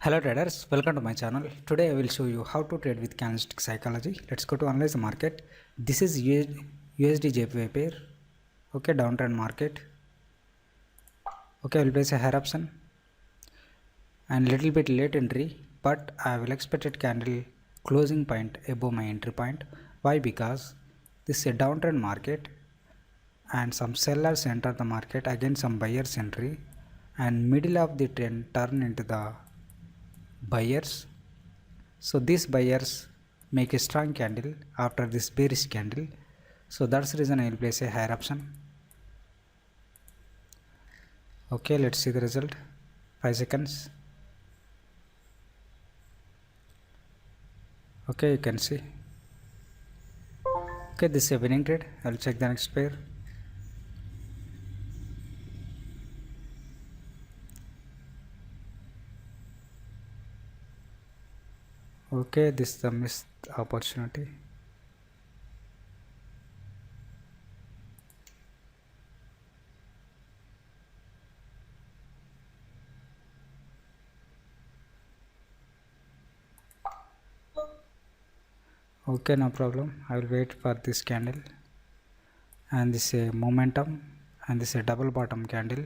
Hello traders, welcome to my channel. Today I will show you how to trade with candlestick psychology. Let's go to analyze the market. This is USD JPY pair. Okay, downtrend market. Okay, I will place a higher option and little bit late entry, but I will expected candle closing point above my entry point. Why? Because this is a downtrend market and some sellers enter the market, again some buyers entry, and middle of the trend turn into the buyers. So these buyers make a strong candle after this bearish candle. So that's the reason I will place a higher option. Okay, let's see the result. 5 seconds. Okay, you can see. Okay, this is a winning trade. I will check the next pair. Okay, this is the missed opportunity. Okay, no problem. I will wait for this candle. And this is a momentum and this is a double bottom candle.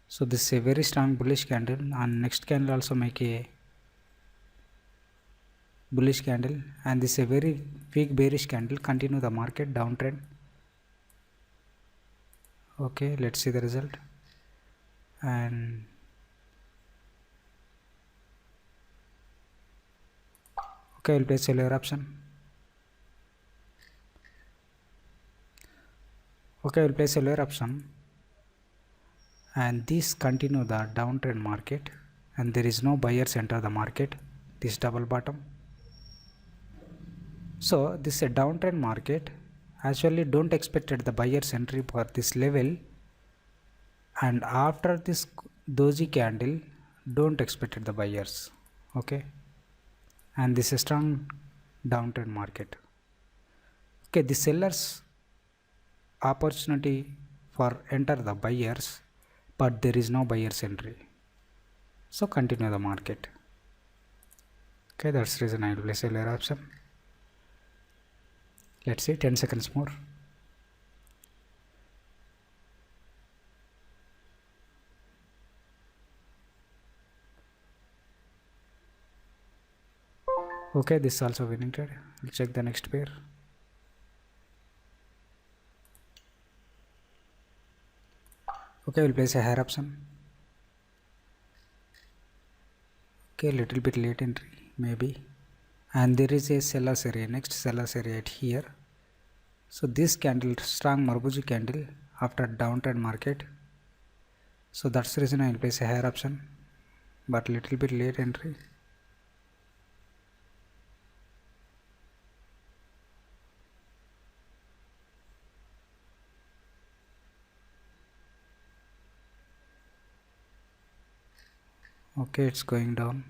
So this is a very strong bullish candle, and next candle also make a bullish candle, and this is a very weak bearish candle. Continue the market downtrend. Okay, let's see the result. And okay, I'll place a lower option. Okay, I'll place a lower option, and this continue the downtrend market, and there is no buyers enter the market. This double bottom. So this is a downtrend market. Actually, don't expect the buyers entry for this level, and after this doji candle, don't expect the buyers. Okay, and this is a strong downtrend market. Okay, the sellers opportunity for enter the buyers, but there is no buyers entry, so continue the market. Okay, that's the reason I will place a lower option. Let's see 10 seconds more. Okay, this is also winning trade. We'll check the next pair. Okay, we'll place a higher option. Okay, little bit late entry maybe, and there is a sellers area, next sellers area at here. So this candle, strong Marbuji candle after downtrend market, so that's the reason I will place a higher option, but little bit late entry. Okay, it's going down.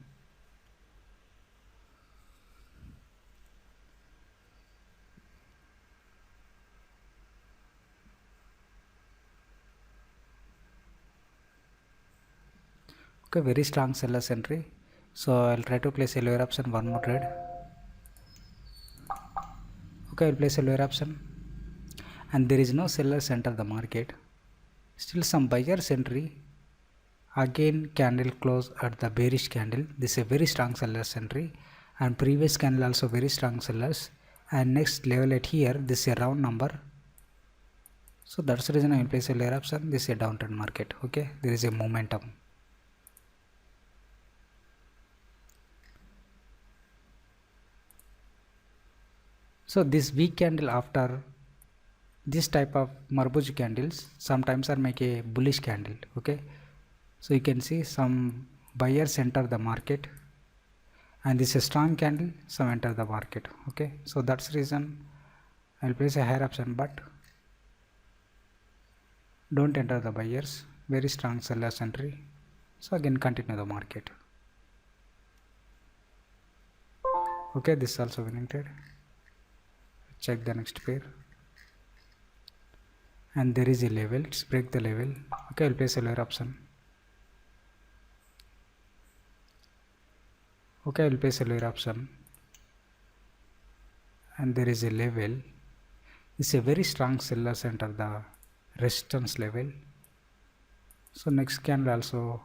Okay, very strong sellers entry, so I'll try to place a lower option, one more trade. Okay, I'll place a lower option, and there is no sellers enter the market, still some buyers entry. Again candle close at the bearish candle. This is a very strong sellers entry, and previous candle also very strong sellers, and next level at here, this is a round number, so that's the reason I will place a lower option. This is a downtrend market. Okay, there is a momentum. So this weak candle after this type of Marbuji candles sometimes are make a bullish candle. Okay, so you can see some buyers enter the market, and this is a strong candle, some enter the market. Okay, so that's the reason I'll place a higher option, but don't enter the buyers, very strong sellers entry, so again continue the market. Okay, this is also winning trade. Check the next pair, and there is a level, let's break the level. Okay, I'll place a lower option. Okay, I will place a lower option, and there is a level. This is a very strong seller center the resistance level. So next candle also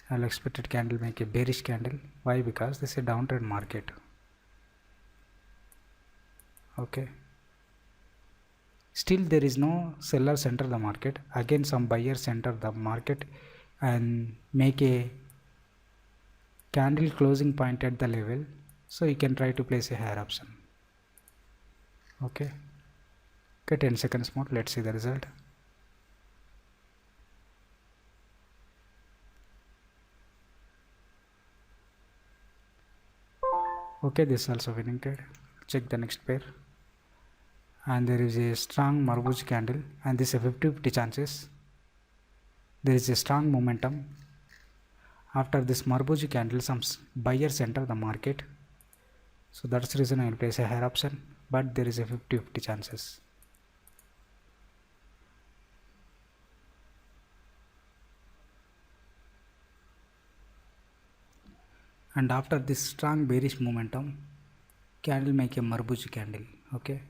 I'll expected candle make a bearish candle. Why? Because this is a downtrend market. Okay, still there is no sellers enter the market. Again some buyers enter the market and make a candle closing point at the level, so you can try to place a higher option. Okay, 10 seconds more, let's see the result. Okay, this is also winning trade. Check the next pair, and there is a strong Marbuj candle, and this is a 50-50 chances. There is a strong momentum. After this Marbuj candle, some buyers enter the market, so that's the reason I will place a higher option, but there is a 50-50 chances. And after this strong bearish momentum, candle make a Marbuj candle. Okay,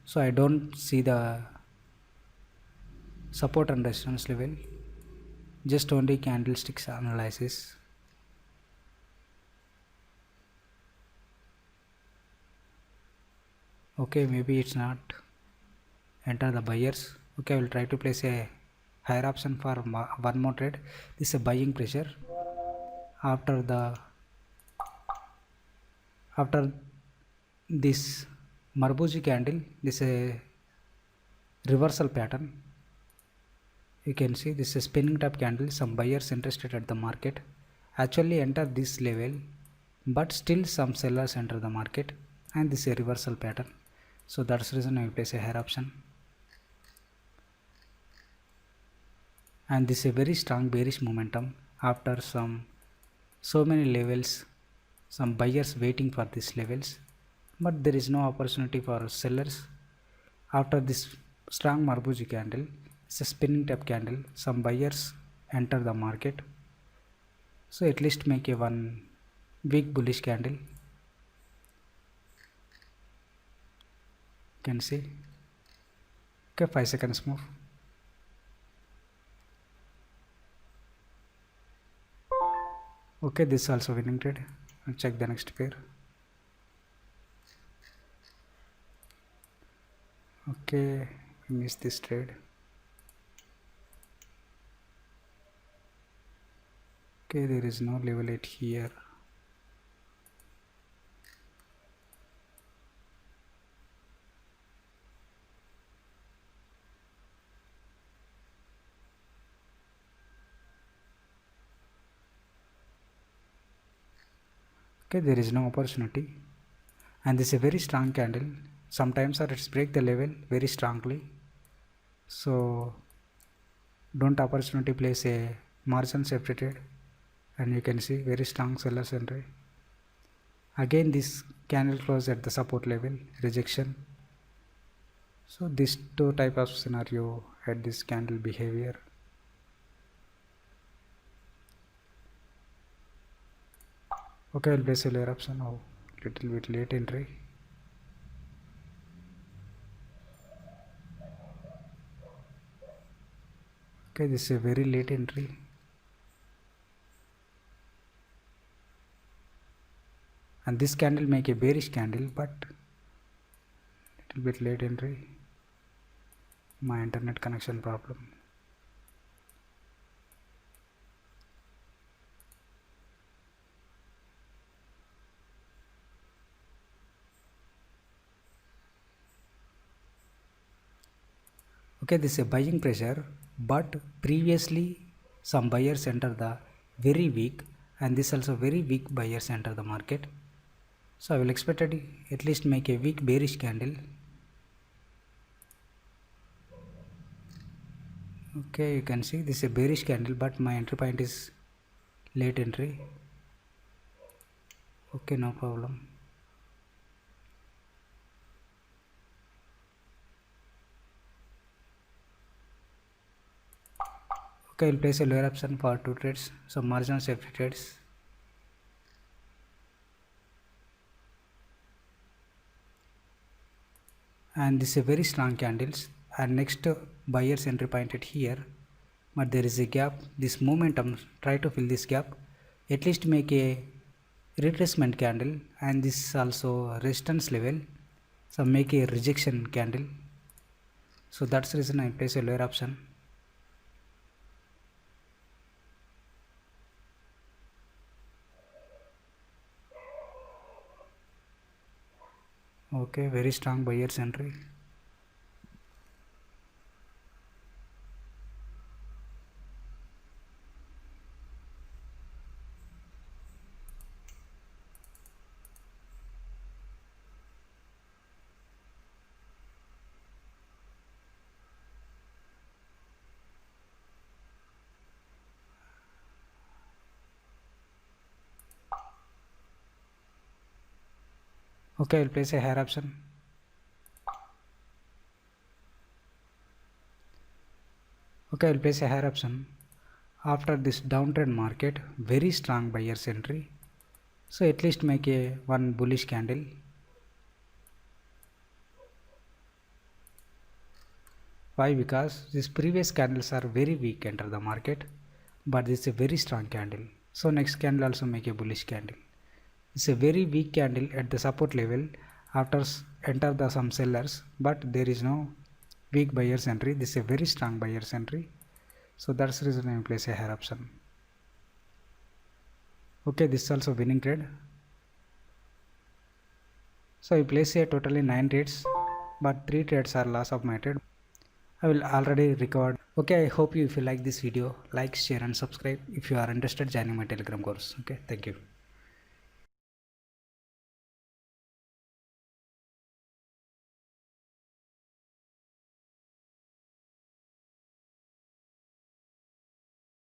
so I don't see the support and resistance level, just only candlesticks analysis. Okay, maybe it's not enter the buyers. Okay, I will try to place a higher option for one more trade. This is a buying pressure. After this Marbuji candle, this is a reversal pattern. You can see this is a spinning top candle. Some buyers interested at the market actually enter this level, but still some sellers enter the market, and this is a reversal pattern. So that's the reason I will place a higher option. And this is a very strong bearish momentum. After so many levels, some buyers waiting for these levels, but there is no opportunity for sellers. After this strong Marbuji candle, it's a spinning top candle, some buyers enter the market, so at least make a one weak bullish candle. You can see. Okay, 5 seconds move. Okay, this is also winning trade. I'll check the next pair. Okay, I missed this trade. Okay, there is no level 8 here. Okay, there is no opportunity, and this is a very strong candle. Sometimes it's break the level very strongly, so don't opportunity place a margin safety trade, and you can see very strong sellers entry. Again this candle close at the support level, rejection. So these two type of scenario at this candle behavior. Okay, I'll place a layer option now, little bit late entry. Okay, this is a very late entry. And this candle make a bearish candle, but little bit late entry. My internet connection problem. Okay, this is a buying pressure, but previously some buyers enter the very weak, and this also very weak buyers enter the market. So I will expect it at least make a weak bearish candle. Okay, you can see this is a bearish candle, but my entry point is late entry. Okay, no problem. Okay, I'll place a lower option for 2 trades, so marginal safety trades. And this is a very strong candles, and next buyer's entry pointed here, but there is a gap. This momentum, try to fill this gap, at least make a retracement candle, and this is also resistance level, so make a rejection candle. So that's the reason I place a lower option. Okay, very strong buyer's entry. Okay, I'll place a higher option. Okay, I'll place a higher option. After this downtrend market, very strong buyer's entry. So at least make a one bullish candle. Why? Because these previous candles are very weak enter the market, but this is a very strong candle. So next candle also make a bullish candle. It's a very weak candle at the support level. After enter the some sellers, but there is no weak buyer's entry. This is a very strong buyer's entry. So that's the reason I place a higher option. Okay, this is also winning trade. So I place a totally 9 trades, but 3 trades are loss of my trade. I will already record. Okay, I hope you, if you like this video, like, share and subscribe. If you are interested, join my Telegram course. Okay, thank you.